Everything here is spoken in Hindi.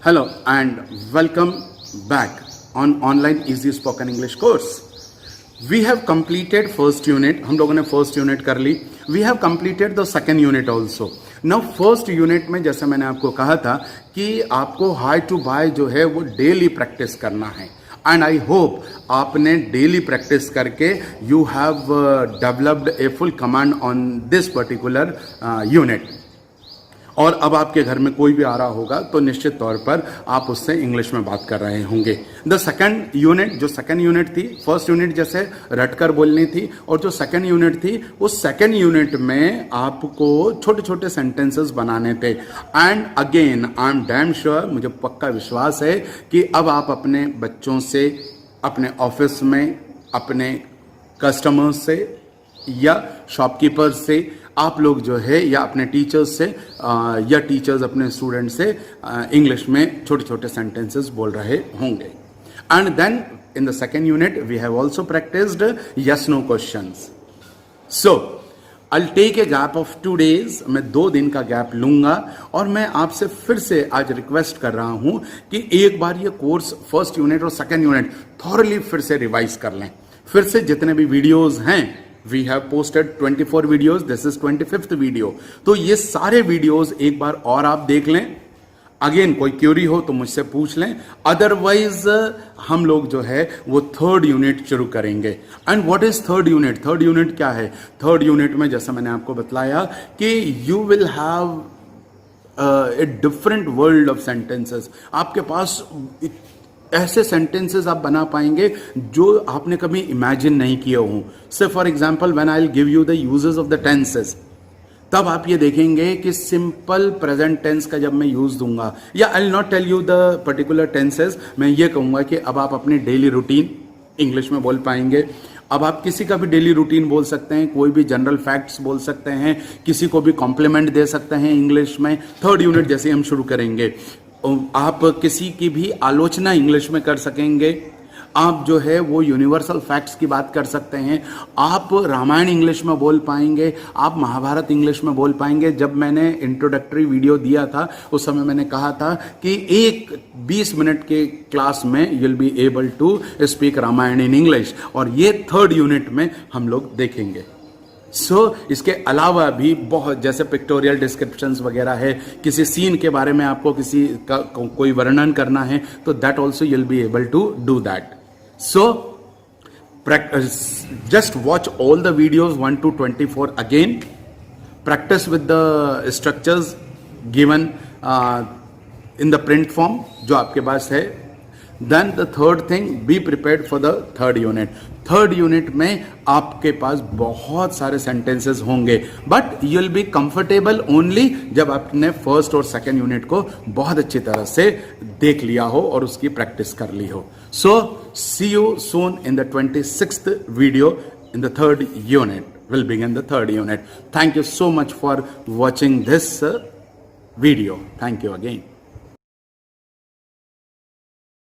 Hello and welcome back on online easy spoken English course. We have completed first unit. हम लोगों ने first unit कर ली. We have completed the second unit also. Now first unit में जैसे मैंने आपको कहा था कि आपको हाई टू बाय जो है वो डेली प्रैक्टिस करना है. एंड आई होप आपने डेली प्रैक्टिस करके you have developed a full command on this particular unit. और अब आपके घर में कोई भी आ रहा होगा तो निश्चित तौर पर आप उससे इंग्लिश में बात कर रहे होंगे. द सेकंड यूनिट, जो सेकंड यूनिट थी, फर्स्ट यूनिट जैसे रटकर बोलनी थी, और जो सेकंड यूनिट थी उस सेकंड यूनिट में आपको छोटे छोटे सेंटेंसेस बनाने थे. And again I am damn sure, मुझे पक्का विश्वास है कि अब आप अपने बच्चों से, अपने ऑफिस में, अपने कस्टमर्स से या शॉपकीपर से आप लोग जो है, या अपने टीचर्स से या टीचर्स अपने स्टूडेंट से इंग्लिश में छोटे छोटे सेंटेंसेस बोल रहे होंगे. And then in the second unit we have also practised yes no questions. So I'll take a gap of 2 days. मैं 2 दिन का गैप लूंगा और मैं आपसे फिर से आज रिक्वेस्ट कर रहा हूं कि एक बार ये कोर्स फर्स्ट यूनिट और सेकेंड यूनिट थॉरली फिर से रिवाइज कर लें. फिर से जितने भी वीडियोज हैं, we have posted 24 videos, this is 25th video. तो ये सारे वीडियोज एक बार और आप देख लें. अगेन कोई क्यूरी हो तो मुझसे पूछ लें, अदरवाइज हम लोग जो है वो थर्ड यूनिट शुरू करेंगे. And what is third unit? Third unit क्या है? थर्ड यूनिट में जैसा मैंने आपको बतलाया कि you will have a different world of sentences. आपके पास ऐसे सेंटेंसेस आप बना पाएंगे जो आपने कभी इमेजिन नहीं किए हों. से for example when I will give you the uses of the tenses, तब आप ये देखेंगे कि सिंपल प्रेजेंट टेंस का जब मैं यूज दूंगा, या I will not tell you the particular tenses, मैं ये कहूंगा कि अब आप अपनी डेली रूटीन इंग्लिश में बोल पाएंगे. अब आप किसी का भी डेली रूटीन बोल सकते हैं, कोई भी जनरल फैक्ट्स बोल सकते हैं, किसी को भी कॉम्प्लीमेंट दे सकते हैं इंग्लिश में. थर्ड यूनिट जैसे हम शुरू करेंगे, आप किसी की भी आलोचना इंग्लिश में कर सकेंगे. आप जो है वो यूनिवर्सल फैक्ट्स की बात कर सकते हैं. आप रामायण इंग्लिश में बोल पाएंगे, आप महाभारत इंग्लिश में बोल पाएंगे. जब मैंने इंट्रोडक्टरी वीडियो दिया था उस समय मैंने कहा था कि एक 20 मिनट के क्लास में you will be able to speak Ramayana in English, और ये थर्ड यूनिट में हम लोग देखेंगे. इसके अलावा भी बहुत, जैसे पिक्टोरियल डिस्क्रिप्शंस वगैरह है, किसी सीन के बारे में आपको किसी का कोई वर्णन करना है तो that also you will be able to do that. Just watch all the videos 1 to 24 again. Practice with the structures given in the print form जो आपके पास है. Then the third thing, be prepared for the third unit. Third unit में आपके पास बहुत सारे सेंटेंसेस होंगे, but you will be comfortable only जब आपने फर्स्ट और सेकेंड यूनिट को बहुत अच्छी तरह से देख लिया हो और उसकी प्रैक्टिस कर ली हो. So see you soon in the 26th video in the third unit. Will begin the third unit. Thank you so much for watching this video. Thank you again.